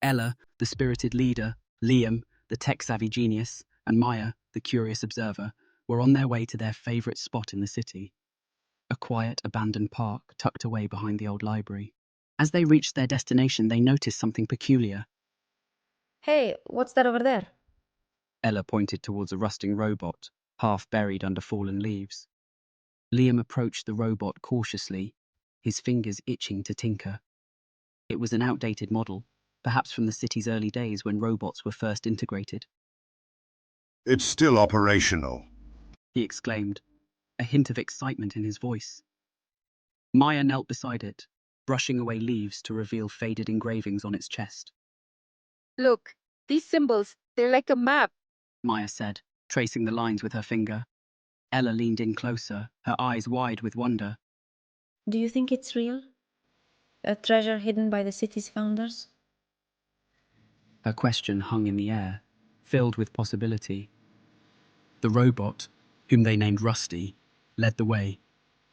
Ella, the spirited leader, Liam, the tech-savvy genius, and Maya, the curious observer, were on their way to their favorite spot in the city, a quiet, abandoned park tucked away behind the old library. As they reached their destination, they noticed something peculiar. Hey, what's that over there? Ella pointed towards a rusting robot, half buried under fallen leaves. Liam approached the robot cautiously, his fingers itching to tinker. It was an outdated model, perhaps from the city's early days when robots were first integrated. It's still operational. He exclaimed, a hint of excitement in his voice. Maya knelt beside it, brushing away leaves to reveal faded engravings on its chest. Look, these symbols, they're like a map. Maya said, tracing the lines with her finger. Ella leaned in closer, her eyes wide with wonder. Do you think it's real? A treasure hidden by the city's founders? Her question hung in the air, filled with possibility. The robot, whom they named Rusty, led the way,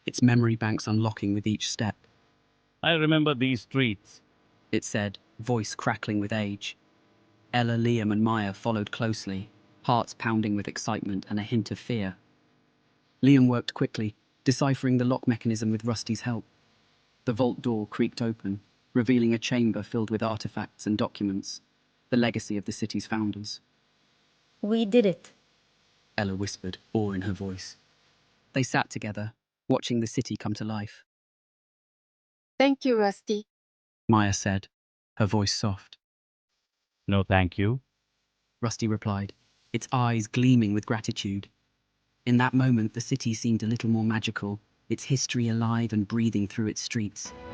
its memory banks unlocking with each step. I remember these streets. It said, voice crackling with age. Ella, Liam, and Maya followed closely, hearts pounding with excitement and a hint of fear. Liam worked quickly, deciphering the lock mechanism with Rusty's help. The vault door creaked open, revealing a chamber filled with artifacts and documents, the legacy of the city's founders. We did it. Ella whispered, awe in her voice. They sat together, watching the city come to life. Thank you, Rusty. Maya said, her voice soft. No, thank you. Rusty replied, its eyes gleaming with gratitude. In that moment, the city seemed a little more magical, its history alive and breathing through its streets.